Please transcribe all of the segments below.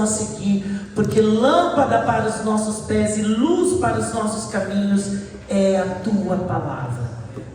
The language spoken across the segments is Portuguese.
a seguir, porque lâmpada para os nossos pés e luz para os nossos caminhos é a tua palavra.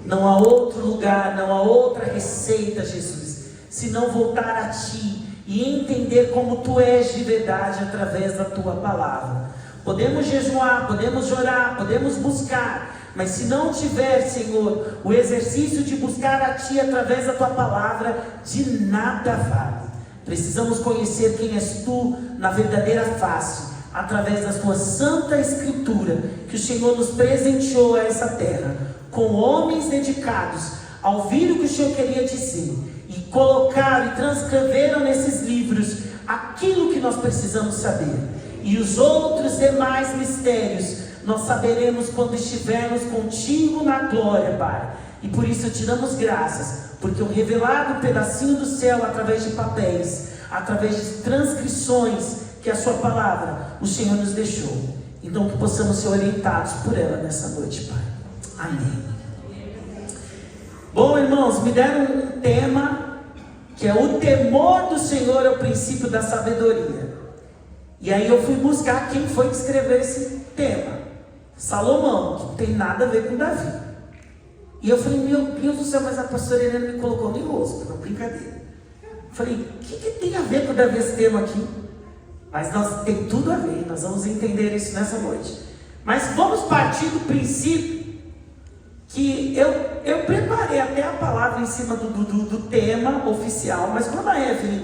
Não há outro lugar, não há outra receita, Jesus, se não voltar a ti e entender como tu és de verdade através da tua palavra. Podemos jejuar, podemos orar, podemos buscar, mas se não tiver, Senhor, o exercício de buscar a ti através da tua palavra, de nada vale. Precisamos conhecer quem és tu na verdadeira face, através da tua santa escritura, que o Senhor nos presenteou a essa terra, com homens dedicados a ouvir o que o Senhor queria dizer, e colocaram e transcreveram nesses livros aquilo que nós precisamos saber, e os outros demais mistérios nós saberemos quando estivermos contigo na glória, Pai. E por isso te damos graças, porque o revelado pedacinho do céu, através de papéis, através de transcrições, que a sua palavra, o Senhor nos deixou. Então que possamos ser orientados por ela nessa noite, Pai. Amém. Bom, irmãos, me deram um tema, que é o temor do Senhor é o princípio da sabedoria. E aí eu fui buscar quem foi que escreveu esse tema. Salomão, que não tem nada a ver com Davi. E eu falei, meu Deus do céu, mas a pastora Helena me colocou no rosto, não, brincadeira. Falei, o que tem a ver com Davi esse tema aqui? Mas tem tudo a ver, nós vamos entender isso nessa noite. Mas vamos partir do princípio que eu preparei até a palavra em cima do tema oficial, mas quando a Evelyn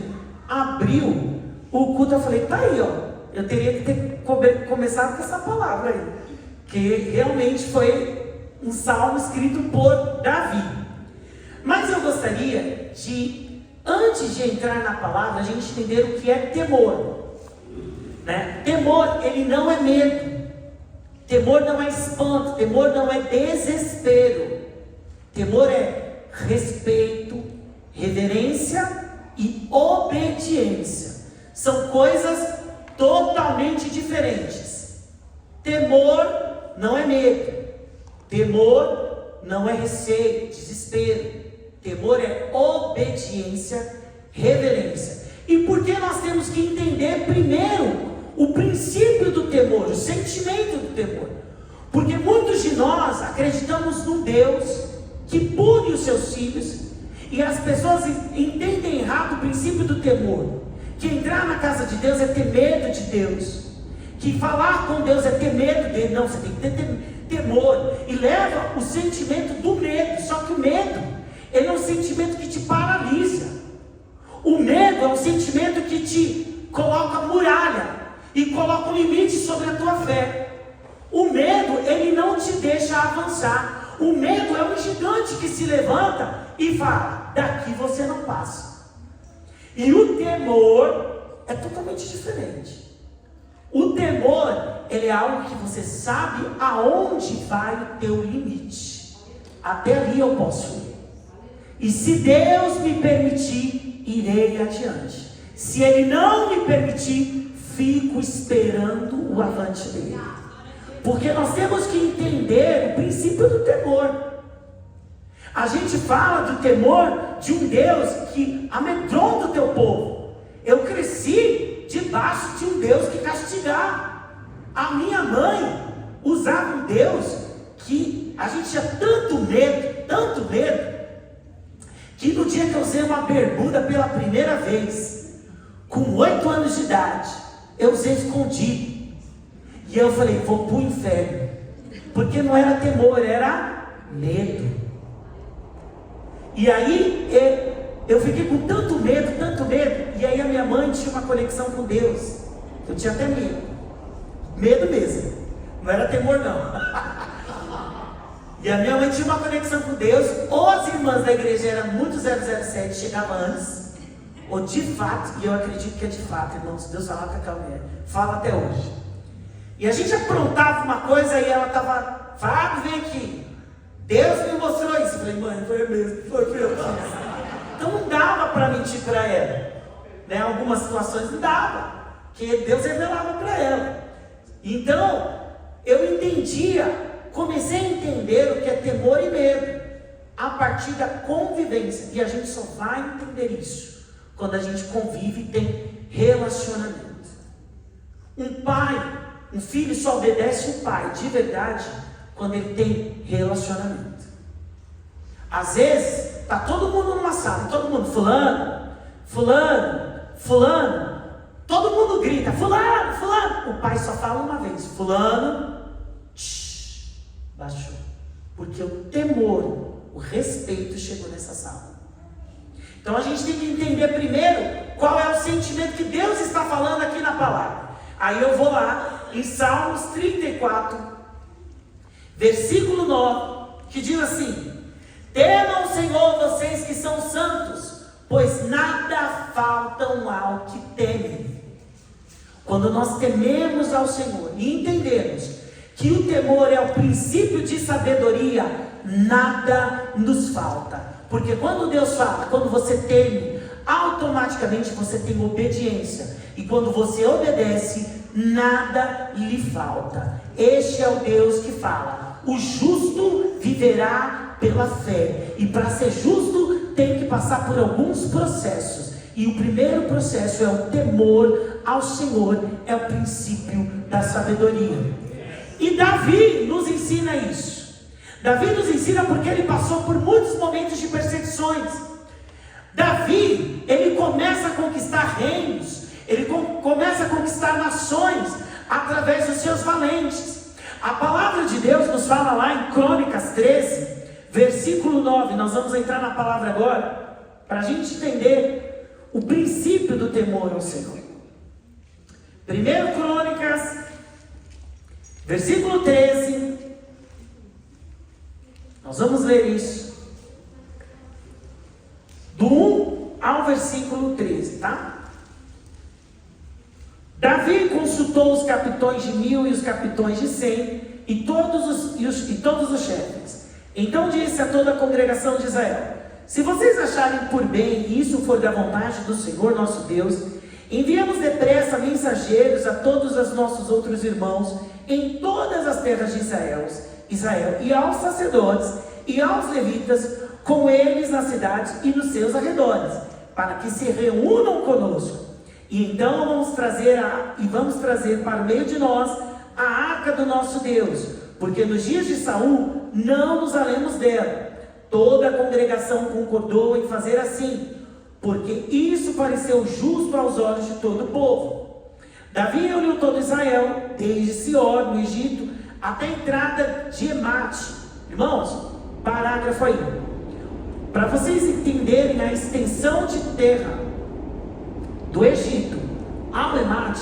abriu o culto, eu falei, tá aí, ó, eu teria que ter começado com essa palavra aí, que realmente foi um salmo escrito por Davi. Mas eu gostaria de, antes de entrar na palavra, a gente entender o que é temor, né? Temor, ele não é medo, temor não é espanto, temor não é desespero. Temor é respeito, reverência e obediência. São coisas totalmente diferentes. Temor não é medo, temor não é receio, desespero. Temor é obediência, reverência. E por que nós temos que entender primeiro o princípio do temor, o sentimento do temor? Porque muitos de nós acreditamos num Deus que pune os seus filhos, e as pessoas entendem errado o princípio do temor, que entrar na casa de Deus é ter medo de Deus, que falar com Deus é ter medo dele. Não, você tem que ter temor, e leva o sentimento do medo. Só que o medo, ele é um sentimento que te paralisa. O medo é um sentimento que te coloca muralha e coloca um limite sobre a tua fé. O medo, ele não te deixa avançar. O medo é um gigante que se levanta e fala, daqui você não passa. E o temor é totalmente diferente. O temor, ele é algo que você sabe aonde vai o teu limite. Até ali eu posso ir. E se Deus me permitir, irei adiante. Se Ele não me permitir, fico esperando o avante dele. Porque nós temos que entender o princípio do temor. A gente fala do temor de um Deus que amedronta o teu povo. Eu cresci debaixo de um Deus que castigava. A minha mãe usava um Deus que a gente tinha tanto medo, que no dia que eu usei uma bermuda pela primeira vez, com 8 anos de idade, eu usei escondido. E eu falei, vou para o inferno. Porque não era temor, era medo. E aí eu fiquei com tanto medo, e aí a minha mãe tinha uma conexão com Deus. Eu tinha até medo mesmo, não era temor não. E a minha mãe tinha uma conexão com Deus. Ou as irmãs da igreja eram muito 007, chegavam antes, ou de fato, e eu acredito que é de fato, irmãos, Deus falava com aquela mulher, fala até hoje. E a gente aprontava uma coisa e ela estava, Fábio, vem aqui, Deus me mostrou isso. Eu falei, mãe, foi mesmo, foi eu que fiz. Então não dava para mentir para ela, né? Algumas situações não dava, que Deus revelava para ela. Então eu entendia, comecei a entender o que é temor e medo a partir da convivência. E a gente só vai entender isso quando a gente convive e tem relacionamento. Um filho só obedece o pai de verdade quando ele tem relacionamento. Às vezes, tá todo mundo numa sala, todo mundo, fulano, fulano, fulano, todo mundo grita, fulano, fulano. O pai só fala uma vez, fulano, baixou. Porque o temor, o respeito chegou nessa sala. Então a gente tem que entender primeiro qual é o sentimento que Deus está falando aqui na palavra. Aí eu vou lá em Salmos 34, versículo 9, que diz assim: temam o Senhor vocês que são santos, pois nada faltam ao que temem. Quando nós tememos ao Senhor e entendemos que o temor é o princípio de sabedoria, nada nos falta. Porque quando Deus fala, quando você teme, automaticamente você tem obediência. E quando você obedece, nada lhe falta. Este é o Deus que fala: o justo viverá pela fé. E para ser justo, tem que passar por alguns processos. E o primeiro processo é o temor ao Senhor, é o princípio da sabedoria. E Davi nos ensina isso. Davi nos ensina porque ele passou por muitos momentos de perseguições. Davi, ele começa a conquistar reinos, ele começa a conquistar nações através dos seus valentes. A palavra de Deus nos fala lá em Crônicas 13, versículo 9. Nós vamos entrar na palavra agora, para a gente entender o princípio do temor ao Senhor. 1 Crônicas, versículo 13. Nós vamos ler isso, do 1 ao versículo 13, tá? Davi consultou os capitões de 1000 e os capitões de 100 e todos os chefes. Então disse a toda a congregação de Israel: se vocês acharem por bem e isso for da vontade do Senhor nosso Deus, enviamos depressa mensageiros a todos os nossos outros irmãos em todas as terras de Israel, e aos sacerdotes e aos levitas com eles nas cidades e nos seus arredores, para que se reúnam conosco. E então vamos trazer para o meio de nós a arca do nosso Deus, porque nos dias de Saul não nos alemos dela. Toda a congregação concordou em fazer assim, porque isso pareceu justo aos olhos de todo o povo. Davi reuniu todo Israel, desde Sior, no Egito, até a entrada de Emate. Irmãos, parágrafo aí, para vocês entenderem a extensão de terra do Egito ao Emate,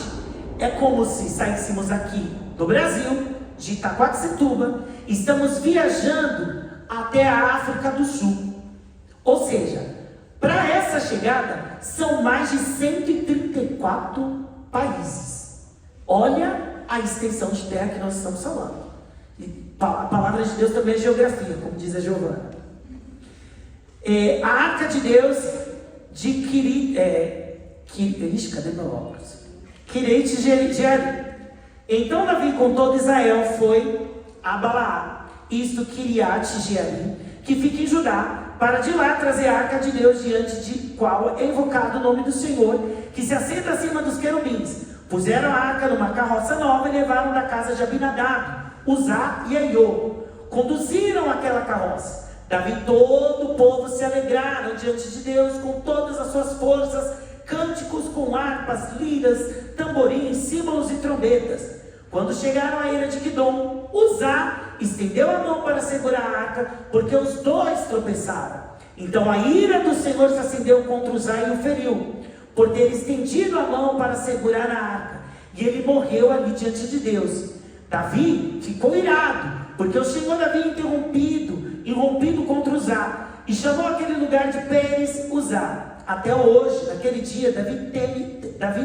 é como se saíssemos aqui do Brasil, de Itaquaquecetuba, estamos viajando até a África do Sul. Ou seja, para essa chegada são mais de 134 países. Olha a extensão de terra que nós estamos falando. E a palavra de Deus também é geografia, como diz a Giovana. A arca de Deus de cadê meu óculos? Quirite Jearim. Então Davi com todo Israel foi a Balaá, isto Quiriate Jearim, que fica em Judá, para de lá trazer a arca de Deus, diante de qual é invocado o nome do Senhor, que se assenta acima dos querubins. Puseram a arca numa carroça nova e levaram da casa de Abinadab, Uzá e Aiô. Conduziram aquela carroça. Davi e todo o povo se alegraram diante de Deus com todas as suas forças, cânticos com harpas, liras, tamborins, símbolos e trombetas. Quando chegaram à eira de Quidom, Uzá estendeu a mão para segurar a arca, porque os dois tropeçaram. Então a ira do Senhor se acendeu contra Uzá e o feriu, por ter estendido a mão para segurar a arca, e ele morreu ali diante de Deus. Davi ficou irado, porque o Senhor havia irrompido contra Uzá, e chamou aquele lugar de Pérez Uzá. Até hoje, naquele dia, Davi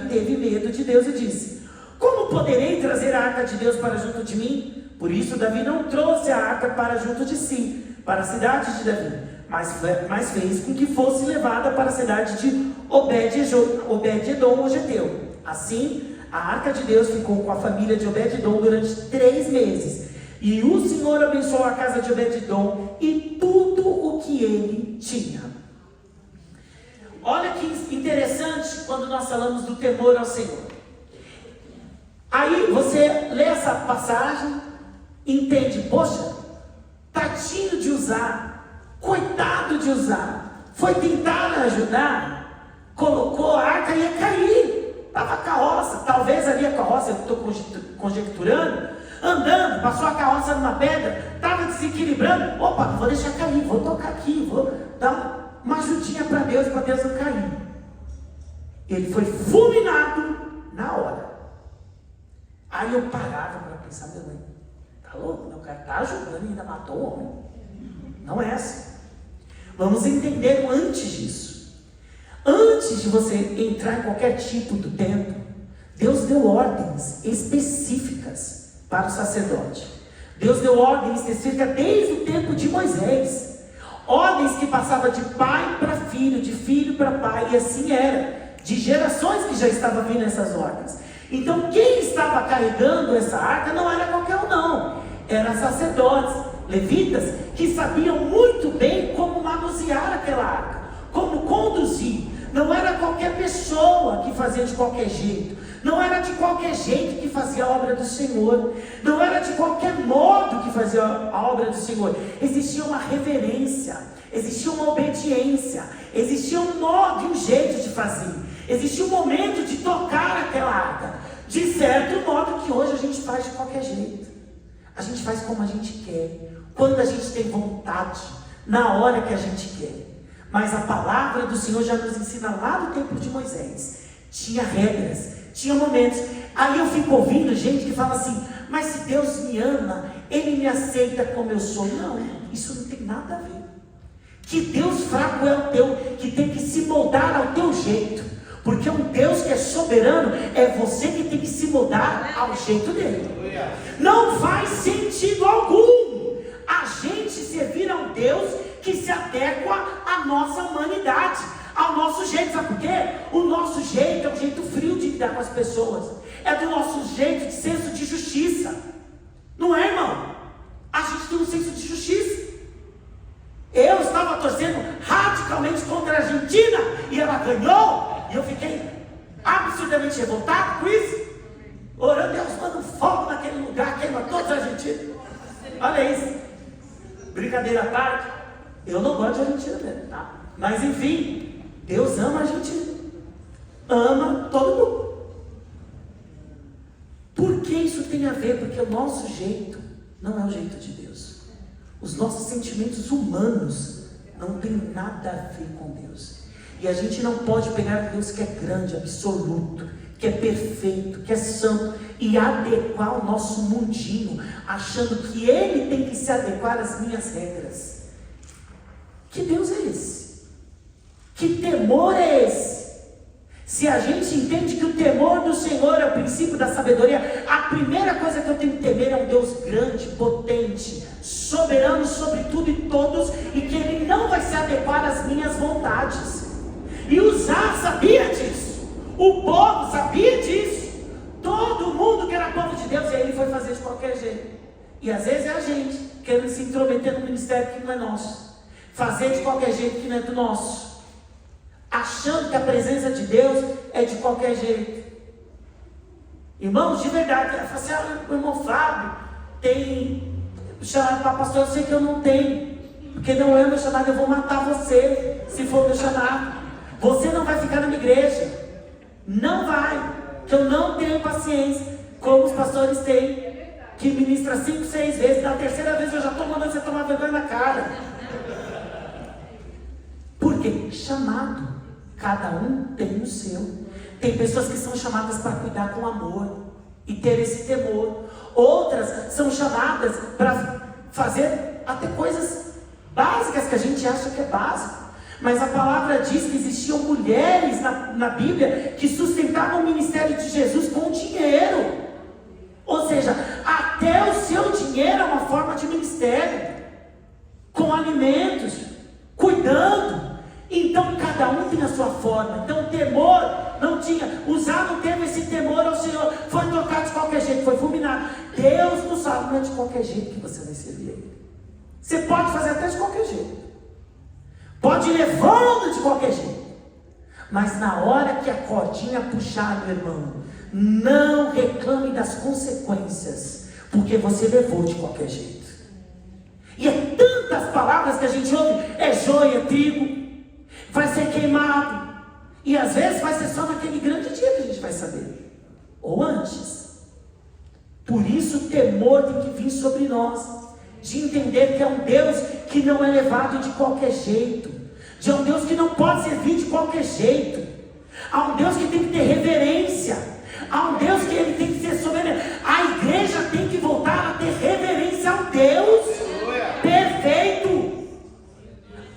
teve medo de Deus e disse: como poderei trazer a arca de Deus para junto de mim? Por isso Davi não trouxe a arca para junto de si, para a cidade de Davi, mas fez com que fosse levada para a cidade de Obed-edom, o Geteu. Assim, a arca de Deus ficou com a família de Obed-edom durante 3 meses. E o Senhor abençoou a casa de Obed-edom e tudo o que ele tinha. Olha que interessante quando nós falamos do temor ao Senhor. você lê essa passagem, entende, poxa, tadinho de usar, coitado de usar, foi tentar ajudar, colocou a arca e ia cair, estava a carroça, talvez ali a carroça, eu estou conjecturando, andando, passou a carroça numa pedra, estava desequilibrando, opa, vou deixar cair, vou tocar aqui, vou dar uma ajudinha para Deus não cair. Ele foi fulminado na hora. Aí eu parava para pensar, meu mãe, tá louco? O cara está ajudando e ainda matou o homem. Não é assim. Vamos entender antes disso. Antes de você entrar em qualquer tipo do templo, Deus deu ordens específicas para o sacerdote. Deus deu ordens específicas desde o tempo de Moisés. Ordens que passavam de pai para filho, de filho para pai, e assim era. De gerações que já estavam vindo essas ordens. Então quem estava carregando essa arca não era qualquer um não. Eram sacerdotes, levitas, que sabiam muito bem como manusear aquela arca, como conduzir. Não era qualquer pessoa que fazia de qualquer jeito. Não era de qualquer jeito que fazia a obra do Senhor. Não era de qualquer modo que fazia a obra do Senhor. Existia uma reverência, existia uma obediência, existia um modo e um jeito de fazer. Existia um momento de tocar aquela arca, de certo modo que hoje a gente faz de qualquer jeito. A gente faz como a gente quer, quando a gente tem vontade, na hora que a gente quer. Mas a palavra do Senhor já nos ensina lá no tempo de Moisés. Tinha regras, tinha momentos. Aí eu fico ouvindo gente que fala assim, mas se Deus me ama, Ele me aceita como eu sou. Não, isso não tem nada a ver. Que Deus fraco é o teu, que tem que se moldar ao teu jeito. Porque um Deus que é soberano, é você que tem que se moldar ao jeito dele. Não faz sentido algum a gente servir a um Deus que se adequa à nossa humanidade, ao nosso jeito. Sabe por quê? O nosso jeito é um jeito frio de lidar com as pessoas. É do nosso jeito de senso de justiça. Não é, irmão? A gente tem um senso de justiça. Eu estava torcendo radicalmente contra a Argentina e ela ganhou. E eu fiquei absurdamente revoltado com isso. Orando, Deus manda fogo naquele lugar, queima todos os argentinos. Olha isso. Brincadeira à parte. Eu não gosto de Argentina mesmo, tá? Mas enfim, Deus ama a Argentina. Ama todo mundo. Por que isso tem a ver? Porque o nosso jeito não é o jeito de Deus. Os nossos sentimentos humanos não têm nada a ver com Deus. E a gente não pode pegar Deus que é grande, absoluto, que é perfeito, que é santo, e adequar o nosso mundinho, achando que Ele tem que se adequar às minhas regras. Que Deus é esse? Que temor é esse? Se a gente entende que o temor do Senhor é o princípio da sabedoria, a primeira coisa que eu tenho que temer é um Deus grande, potente, soberano sobre tudo e todos, e que Ele não vai se adequar às minhas vontades. E Uzá sabia disso, o povo sabia disso, todo mundo que era povo de Deus, e aí ele foi fazer de qualquer jeito. E às vezes é a gente querendo se intrometer no ministério que não é nosso, fazer de qualquer jeito que não é do nosso, achando que a presença de Deus é de qualquer jeito. Irmãos, de verdade, eu falei assim, o irmão Fábio tem chamado para pastor, eu sei que eu não tenho, porque não é o meu chamado, eu vou matar você, se for o meu chamado. Você não vai ficar na minha igreja. Não vai. Que eu não tenho paciência. Como os pastores têm. Que ministra 5, 6 vezes. Na terceira vez eu já estou mandando você tomar vergonha na cara. Por quê? Chamado. Cada um tem o seu. Tem pessoas que são chamadas para cuidar com amor. E ter esse temor. Outras são chamadas para fazer até coisas básicas que a gente acha que é básico. Mas a palavra diz que existiam mulheres na Bíblia que sustentavam o ministério de Jesus com dinheiro. Ou seja, até o seu dinheiro é uma forma de ministério. Com alimentos, cuidando. Então cada um tem a sua forma. Então temor não tinha. Uzá não teve esse temor ao Senhor. Foi tocar de qualquer jeito, foi fulminado. Deus não sabe, não é de qualquer jeito que você vai servir Ele. Você pode fazer até de qualquer jeito. Pode ir levando de qualquer jeito. Mas na hora que a cordinha puxar, meu irmão, não reclame controle das consequências, porque você levou de qualquer jeito. E é tantas palavras que a gente ouve, é joio, é trigo, vai ser queimado, e às vezes vai ser só naquele grande dia que a gente vai saber, ou antes. Por isso o temor tem que vir sobre nós, de entender que é um Deus que não é levado de qualquer jeito, de um Deus que não pode servir de qualquer jeito. Há um Deus que tem que ter reverência, há um Deus que ele tem que ser soberano. A igreja tem que voltar a ter reverência ao Deus perfeito.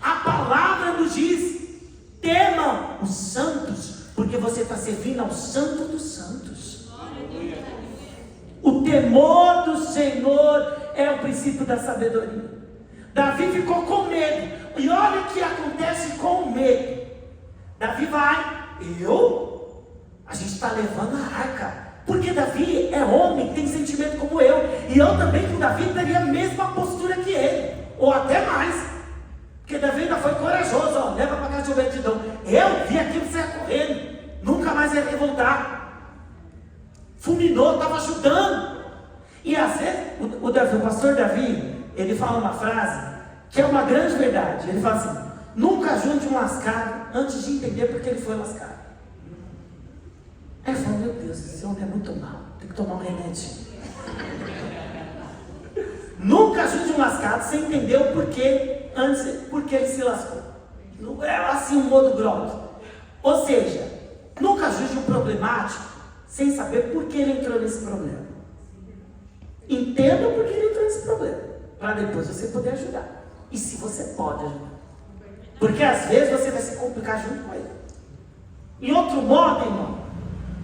A palavra nos diz: tema os santos, porque você está servindo ao Santo dos Santos. O temor do Senhor é o princípio da sabedoria. Davi ficou com medo, e olha o que acontece com o medo. Davi vai, a gente está levando a arca, porque Davi é homem, tem sentimento como eu, e eu também com Davi teria a mesma postura que ele, ou até mais, porque Davi ainda foi corajoso, ó, leva para casa de Obed-edom. Eu vi aquilo sair correndo, nunca mais ia revoltar, fulminou, estava ajudando. E às vezes, o pastor Davi, ele fala uma frase que é uma grande verdade. Ele fala assim: nunca ajude um lascado antes de entender porque ele foi lascado. Aí eu falo: meu Deus, esse homem é muito mal, tem que tomar um remédio. Nunca ajude um lascado sem entender o porquê, antes, porque ele se lascou. Não é assim um modo grosso. Ou seja, nunca ajude um problemático sem saber por que ele entrou nesse problema. Entenda por que ele entrou nesse problema, para depois você poder ajudar. E se você pode ajudar, porque às vezes você vai se complicar junto com ele. Em outro modo, irmão,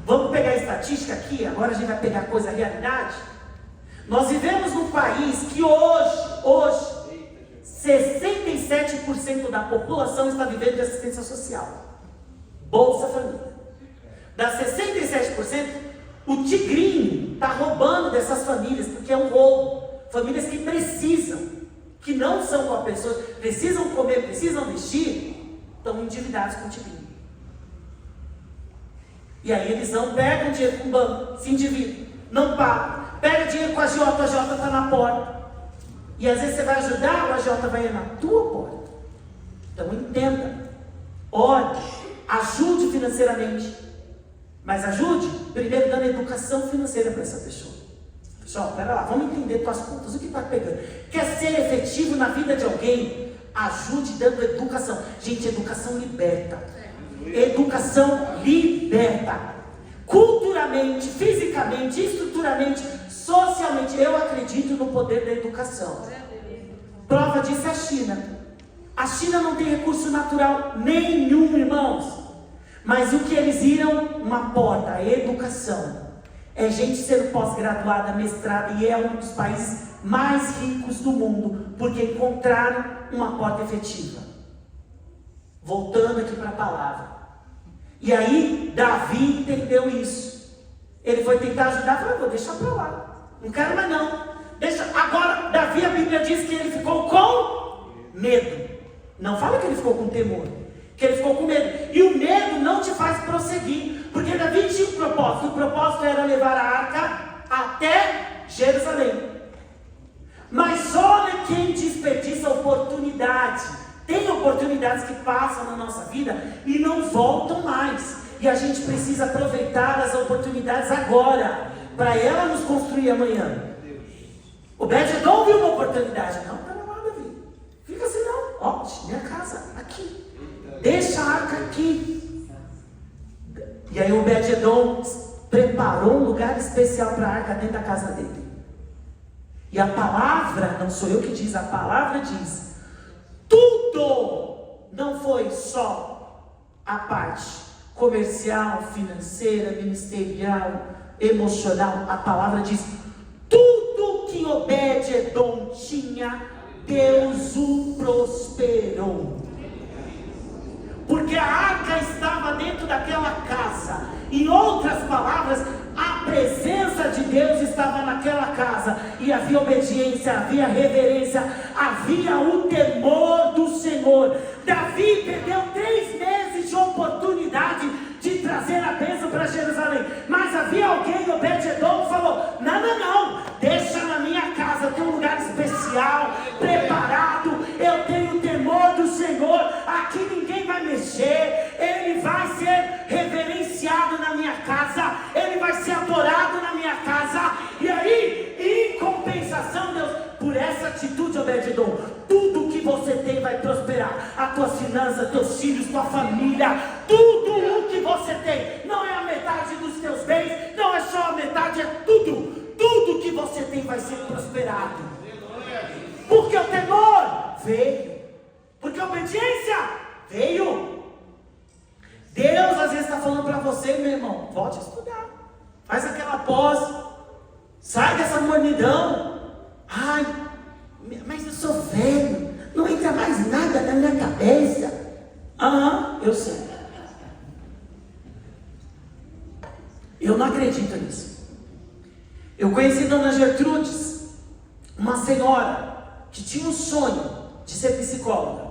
vamos pegar a estatística aqui, agora a gente vai pegar a coisa, a realidade. Nós vivemos num país que hoje 67% da população está vivendo de assistência social, Bolsa Família. Das 67%, o tigrinho está roubando dessas famílias, porque é um roubo. Famílias que precisam, que não são com a pessoa, precisam comer, precisam vestir, estão endividados com o tigrinho. E aí eles não pegam dinheiro com o banco, se endividam, não pagam, pega dinheiro com a agiota está na porta. E às vezes você vai ajudar, o agiota vai ir na tua porta. Então entenda, ore, ajude financeiramente. Mas ajude, primeiro dando educação financeira para essa pessoa. Pessoal, pera lá, vamos entender tuas contas, o que está pegando? Quer ser efetivo na vida de alguém? Ajude dando educação. Gente, educação liberta. Educação liberta. Culturalmente, fisicamente, estruturalmente, socialmente. Eu acredito no poder da educação. Prova disso é a China. A China não tem recurso natural nenhum, irmãos. Mas o que eles viram? Uma porta, a educação. É gente sendo pós-graduada, mestrada, e é um dos países mais ricos do mundo, porque encontraram uma porta efetiva. Voltando aqui para a palavra. E aí, Davi entendeu isso. Ele foi tentar ajudar, falou: vou deixar para lá, não quero mais não. Deixa. Agora, Davi, a Bíblia diz que ele ficou com medo. Não fala que ele ficou com temor, que ele ficou com medo. E o medo não te faz prosseguir, porque Davi tinha um propósito. O propósito era levar a arca até Jerusalém. Mas olha quem desperdiça a oportunidade. Tem oportunidades que passam na nossa vida e não voltam mais. E a gente precisa aproveitar as oportunidades agora, para ela nos construir amanhã. O Obed-edom viu uma oportunidade. Não, pera lá, Davi, fica assim não. Ó, minha casa, aqui. Deixa a arca aqui. E aí o Obed-edom preparou um lugar especial para a arca dentro da casa dele. E a palavra, não sou eu que diz, a palavra diz: tudo, não foi só a parte comercial, financeira, ministerial, emocional. A palavra diz: tudo que Obed-edom tinha, Deus o prosperou. Porque a arca estava dentro daquela casa. Em outras palavras, a presença de Deus estava naquela casa. E havia obediência, havia reverência, havia o temor do Senhor. Davi perdeu 3 meses de oportunidade de trazer a bênção para Jerusalém. Mas havia alguém, Obed-edom, que falou: Obed-edom, tudo que você tem vai prosperar. As tuas finanças, teus filhos, tua família, tudo o que você tem. Não é a metade dos teus bens, não é só a metade, é tudo. Tudo que você tem vai ser prosperado. Porque o temor veio. Porque a obediência veio. Deus às vezes está falando para você, meu irmão, volte a estudar. Faz aquela pós. Sai dessa mornidão. Ai, mas eu sou velho. Não entra mais nada na minha cabeça. Eu sei. Eu não acredito nisso. Eu conheci Dona Gertrudes, uma senhora que tinha um sonho de ser psicóloga.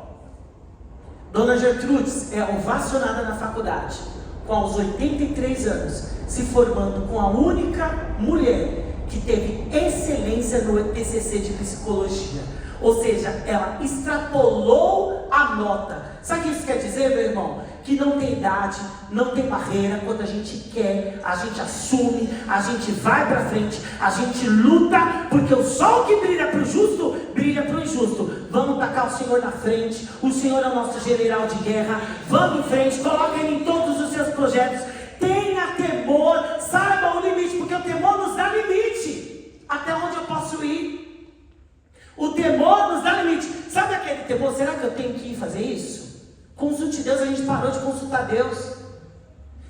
Dona Gertrudes é ovacionada na faculdade, com aos 83 anos, se formando com a única mulher que teve excelência no TCC de psicologia. Ou seja, ela extrapolou a nota. Sabe o que isso quer dizer, meu irmão? Que não tem idade, não tem barreira. Quando a gente quer, a gente assume, a gente vai para frente, a gente luta, porque o sol que brilha para o justo, brilha para o injusto. Vamos tacar o Senhor na frente. O Senhor é o nosso general de guerra. Vamos em frente, coloque Ele em todos os seus projetos. Tenha temor, saiba o limite, porque o temor nos dá limite. Até onde eu posso ir? O temor nos dá limite. Sabe aquele temor? Será que eu tenho que ir fazer isso? Consulte Deus. A gente parou de consultar Deus.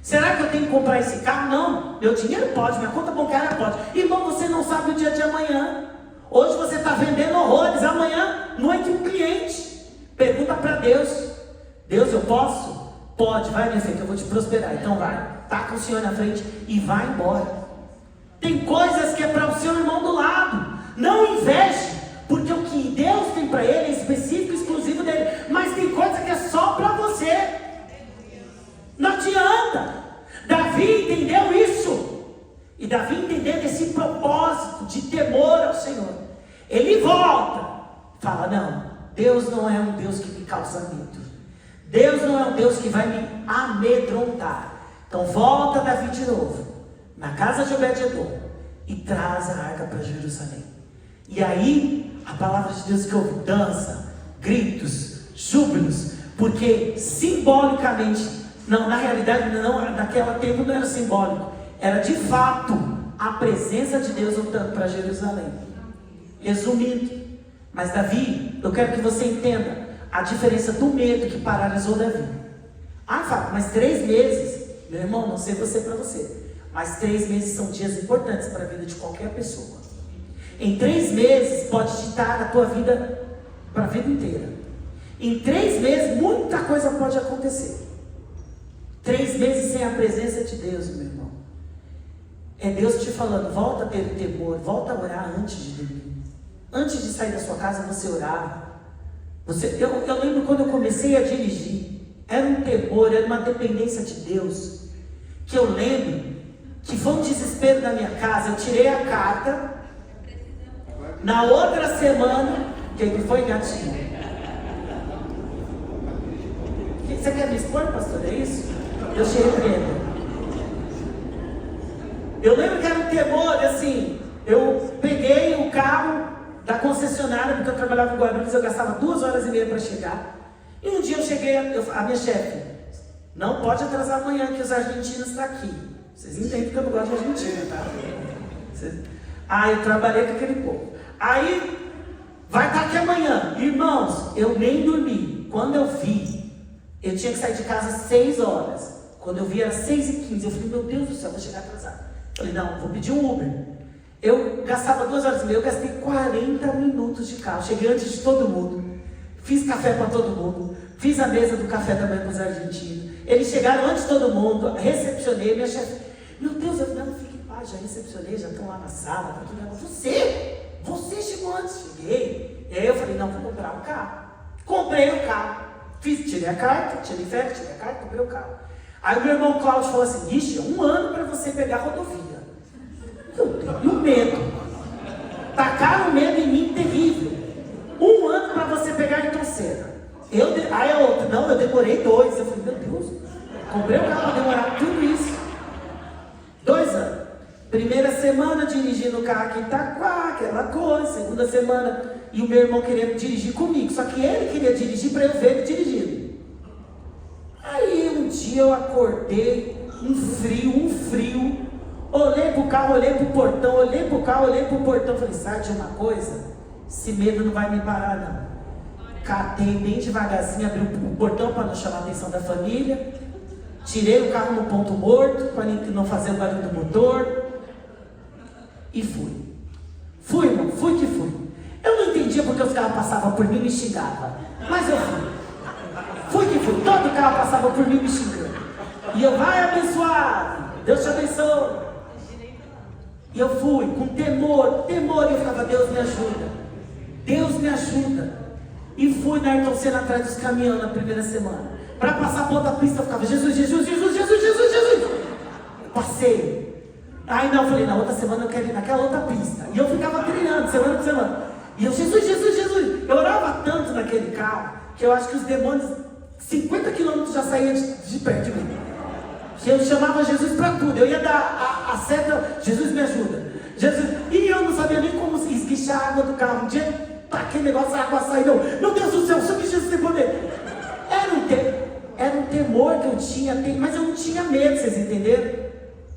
Será que eu tenho que comprar esse carro? Não. Meu dinheiro pode, minha conta bancária pode. Irmão, você não sabe o dia de amanhã. Hoje você está vendendo horrores. Amanhã não entra um cliente. Pergunta para Deus. Deus, eu posso? Pode. Vai, minha filha, que eu vou te prosperar. Então vai. Taca o Senhor na frente e vai embora. Tem coisas que é para o seu irmão do lado. Não inveje. Porque o que Deus tem para ele é específico, exclusivo dele. Mas tem coisa que é só para você. Não adianta. Davi entendeu isso. E Davi entendeu esse propósito de temor ao Senhor. Ele volta. Fala, não, Deus não é um Deus que me causa medo. Deus não é um Deus que vai me amedrontar. Então volta Davi de novo. Na casa de Obed-edom. E traz a arca para Jerusalém. E aí, a palavra de Deus que ouve, dança, gritos, júbilos, porque simbolicamente, não, na realidade, não, naquela tempo não era simbólico, era de fato a presença de Deus voltando para Jerusalém. Resumindo, mas Davi, eu quero que você entenda a diferença do medo que paralisou Davi. Fábio, mas 3 meses, meu irmão, não sei você para você, mas 3 meses são dias importantes para a vida de qualquer pessoa. Em 3 meses pode ditar a tua vida para a vida inteira. Em 3 meses muita coisa pode acontecer. 3 meses sem a presença de Deus, meu irmão. É Deus te falando, volta a ter temor, volta a orar antes de dormir. Antes de sair da sua casa você orava. Eu lembro quando eu comecei a dirigir, era um temor, era uma dependência de Deus. Que eu lembro que foi um desespero da minha casa. Eu tirei a carta. Na outra semana, quem foi, gatinho? Você quer me expor, pastor? É isso? Deus te repreenda. Eu lembro que era um temor, assim. Eu peguei o carro da concessionária, porque eu trabalhava em Guarulhos, eu gastava 2h30 para chegar. E um dia eu cheguei, a minha chefe, não pode atrasar amanhã que os argentinos estão aqui. Vocês entendem que eu não gosto de Argentina, tá? Eu trabalhei com aquele povo. Aí, vai estar aqui amanhã. Irmãos, eu nem dormi. Quando eu vi, eu tinha que sair de casa às 6 horas. Quando eu vi, era 6h15. Eu falei, meu Deus do céu, vou chegar atrasado. Falei, não, vou pedir um Uber. Eu gastava 2h30, eu gastei 40 minutos de carro. Cheguei antes de todo mundo. Fiz café para todo mundo. Fiz a mesa do café da manhã para os argentinos. Eles chegaram antes de todo mundo. Recepcionei, minha chefe. Meu Deus, eu falei, não, fique em paz, já recepcionei, já estão lá na sala. Tá tudo. Você chegou antes, cheguei. E aí eu falei, não, vou comprar um carro. Comprei o carro. Tirei a carta, tirei a carta, comprei o carro. Aí o meu irmão Cláudio falou assim, ixi, é 1 ano para você pegar a rodovia. Eu tenho medo. Tacaram medo em mim terrível. 1 ano para você pegar a Itocena. Aí a outra, não, eu demorei 2. Eu falei, meu Deus, comprei o carro para demorar tudo isso. 2 anos. Primeira semana dirigindo o carro aqui em Itaquá, aquela coisa, segunda semana, e o meu irmão querendo dirigir comigo, só que ele queria dirigir para eu ver ele dirigindo. Aí um dia eu acordei, um frio, olhei pro carro, olhei pro portão, olhei pro carro, olhei pro portão, falei, sabe de uma coisa? Esse medo não vai me parar não. Catei bem devagarzinho, abri o portão para não chamar a atenção da família, tirei o carro no ponto morto, para não fazer o barulho do motor, e fui. Irmão, fui que fui. Eu não entendia porque os carros passavam por mim e me xingavam, mas eu fui. Fui que fui, todo carro passava por mim e me xingando. E eu, vai abençoado, Deus te abençoe. E eu fui com temor, e eu ficava, Deus me ajuda. E fui na Ayrton Senna atrás dos caminhões na primeira semana. Para passar a outra pista eu ficava, Jesus. Eu passei. Aí não, eu falei, na outra semana eu quero ir naquela outra pista. E eu ficava treinando, semana por semana. E eu, Jesus. Eu orava tanto naquele carro, que eu acho que os demônios, 50 quilômetros já saíam de perto de mim. Que eu chamava Jesus para tudo. Eu ia dar a seta, Jesus me ajuda. E eu não sabia nem como esguichar a água do carro. Um dia, aquele negócio, a água saiu. Meu Deus do céu, só que Jesus tem poder. Era um temor que eu tinha, mas eu não tinha medo, vocês entenderam?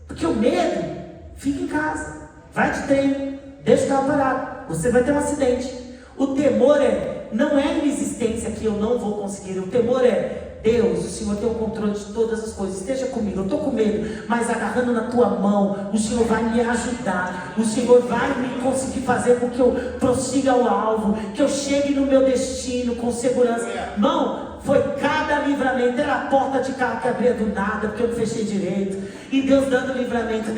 Porque o medo fica em casa, vai de trem, deixa o carro parado, você vai ter um acidente. O temor não é inexistência que eu não vou conseguir, o temor é, Deus, o Senhor tem o controle de todas as coisas, esteja comigo, eu estou com medo, mas agarrando na tua mão, o Senhor vai me ajudar, o Senhor vai me conseguir fazer com que eu prossiga ao alvo, que eu chegue no meu destino com segurança. Não, foi cada livramento, era a porta de carro que abria do nada, porque eu não fechei direito, e Deus dando livramento,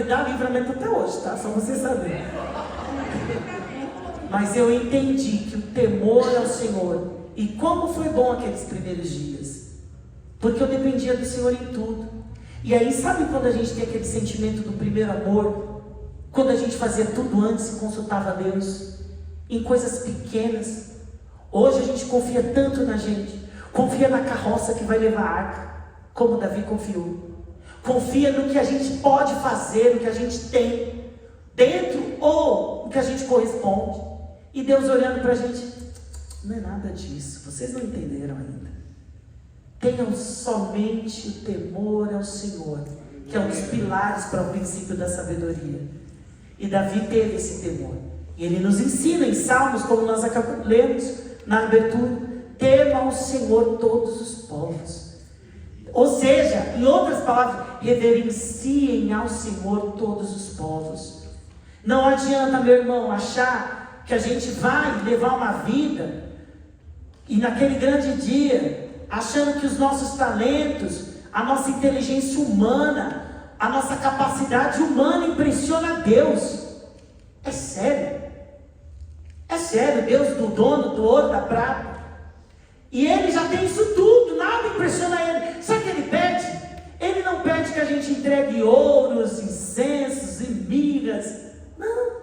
dá livramento até hoje, tá? Só você saber. Mas eu entendi que o temor ao Senhor, e como foi bom aqueles primeiros dias, porque eu dependia do Senhor em tudo. E aí, sabe quando a gente tem aquele sentimento do primeiro amor? Quando a gente fazia tudo antes e consultava a Deus, em coisas pequenas. Hoje a gente confia tanto na gente, confia na carroça que vai levar a arca, como Davi confiou. Confia no que a gente pode fazer, no que a gente tem dentro ou no que a gente corresponde. E Deus olhando para a gente, não é nada disso, vocês não entenderam ainda. Tenham somente o temor ao Senhor, que é um dos pilares para o princípio da sabedoria. E Davi teve esse temor. E ele nos ensina em Salmos, como nós lemos na abertura, tema ao Senhor todos os povos. Ou seja, em outras palavras, reverenciem ao Senhor todos os povos. Não adianta, meu irmão, achar que a gente vai levar uma vida e naquele grande dia, achando que os nossos talentos, a nossa inteligência humana, a nossa capacidade humana impressiona a Deus. É sério, Deus do dono do ouro, da prata, e Ele já tem isso tudo, nada impressiona Ele. Sabe o que Ele pede? Ele não pede que a gente entregue ouros, incensos e mirras, não.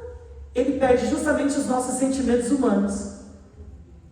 Ele pede justamente os nossos sentimentos humanos: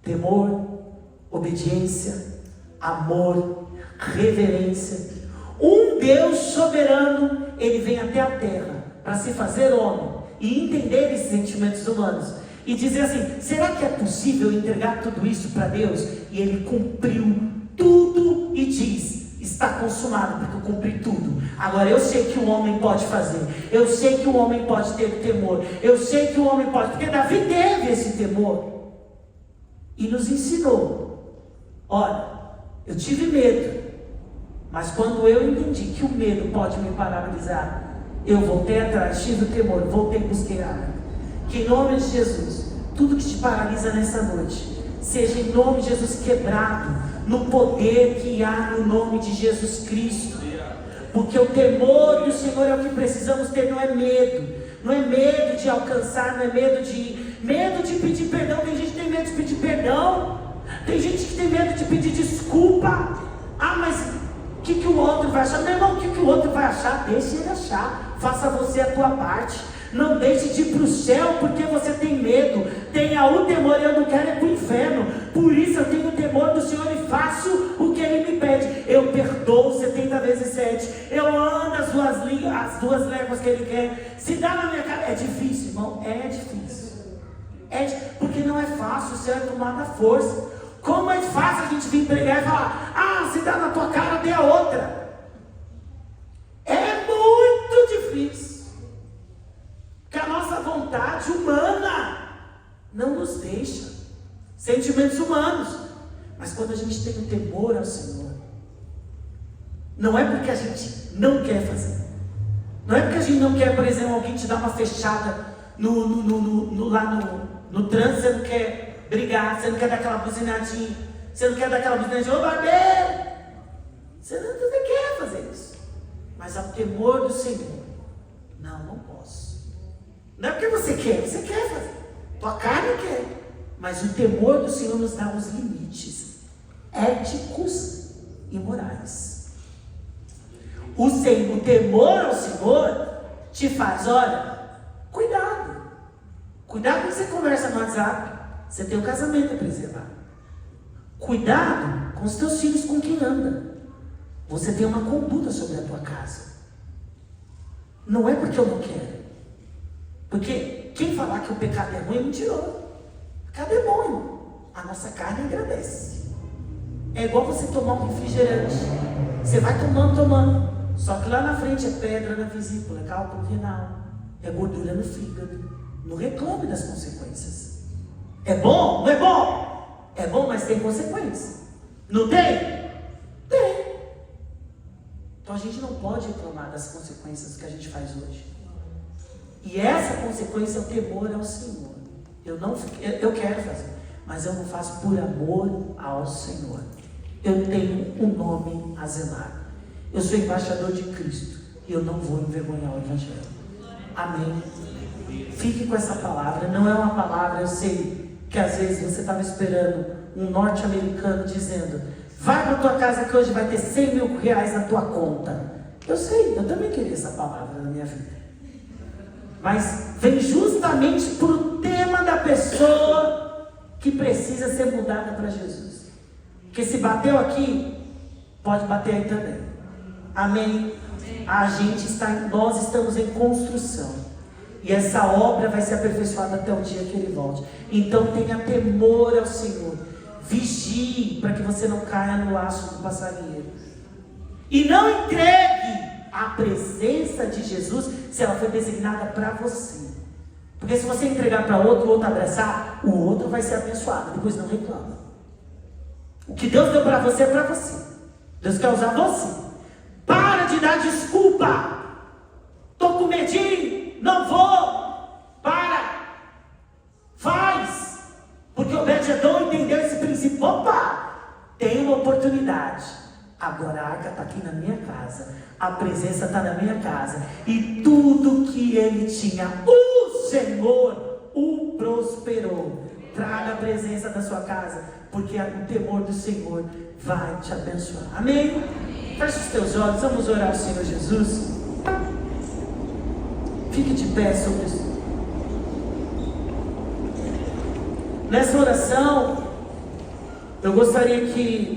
temor, obediência, amor, reverência. Um Deus soberano, Ele vem até a terra para se fazer homem e entender esses sentimentos humanos e dizer assim: será que é possível entregar tudo isso para Deus? E Ele cumpriu tudo e diz: está consumado, porque eu cumpri tudo. Agora eu sei que o homem pode fazer, eu sei que o homem pode ter temor, eu sei que o homem pode, porque Davi teve esse temor e nos ensinou. Olha, eu tive medo, mas quando eu entendi que o medo pode me paralisar, eu voltei atrás, tive o temor, voltei e busquei a arca. Que em nome de Jesus, tudo que te paralisa nessa noite, seja em nome de Jesus quebrado, no poder que há no nome de Jesus Cristo. Porque o temor do Senhor é o que precisamos ter, não é medo. Não é medo de alcançar, não é medo de pedir perdão. Tem gente que tem medo de pedir perdão, tem gente que tem medo de pedir desculpa. Ah, mas o que o outro vai achar? Meu irmão, o que o outro vai achar? Deixa ele achar, faça você a tua parte. Não deixe de ir para o céu porque você tem medo. Tenha o temor, eu não quero ir para o inferno. Por isso eu tenho o temor do Senhor e faço o que Ele me pede. Eu perdoo 70 vezes 7. Eu ando as duas léguas que Ele quer. Se dá na minha cara, é difícil, irmão, é difícil. Porque não é fácil, o céu é tomado à força. Como é fácil a gente vir pregar e falar: se dá na tua cara, dê a outra. É muito difícil. Porque a nossa vontade humana não nos deixa. Sentimentos humanos. Mas quando a gente tem um temor ao Senhor, não é porque a gente não quer fazer. Não é porque a gente não quer, por exemplo, alguém te dar uma fechada no trânsito, você não quer brigar, você não quer dar aquela buzinadinha, ô barbeiro! Você quer fazer isso. Mas ao temor do Senhor, não posso. Não é porque você quer fazer. Tua carne quer. Mas o temor do Senhor nos dá os limites éticos e morais. O temor ao Senhor te faz, olha, cuidado. Cuidado quando você conversa no WhatsApp. Você tem um casamento a preservar. Cuidado com os teus filhos, com quem anda. Você tem uma conduta sobre a tua casa. Não é porque eu não quero. Porque quem falar que o pecado é ruim é mentiroso. O pecado é bom, irmão. A nossa carne agradece. É igual você tomar um refrigerante. Você vai tomando. Só que lá na frente é pedra na vesícula, é cálculo renal, é gordura no fígado. Não reclame das consequências. É bom? Não é bom? É bom, mas tem consequência. Não tem? Tem. Então a gente não pode reclamar das consequências que a gente faz hoje. E essa consequência é o temor ao Senhor. Eu quero fazer, mas eu não faço por amor ao Senhor. Eu tenho um nome a zelar. Eu sou embaixador de Cristo e eu não vou envergonhar o Evangelho. Amém? Fique com essa palavra. Não é uma palavra, eu sei que às vezes você estava esperando um norte-americano dizendo: vai para tua casa que hoje vai ter 100 mil reais na tua conta. Eu sei, eu também queria essa palavra na minha vida. Mas vem justamente para o tema da pessoa que precisa ser mudada para Jesus. Porque se bateu aqui, pode bater aí também. Amém? Nós estamos em construção. E essa obra vai ser aperfeiçoada até o dia que Ele volte. Então tenha temor ao Senhor. Vigie para que você não caia no laço do passarinheiro. E não entregue a presença de Jesus se ela foi designada para você. Porque se você entregar para outro, o outro abraçar, o outro vai ser abençoado. Depois não reclama. O que Deus deu para você é para você. Deus quer usar você. Para de dar desculpa. Estou com medinho, não vou. Para. Faz. Porque Obed-Edom entendeu esse princípio. Opa, tem uma oportunidade. Agora a arca está aqui na minha casa. A presença está na minha casa. E tudo que ele tinha, o Senhor o prosperou. Traga a presença da sua casa, porque o temor do Senhor vai te abençoar. Amém? Feche os teus olhos, vamos orar ao Senhor Jesus. Fique de pé sobre isso. Nessa oração, eu gostaria que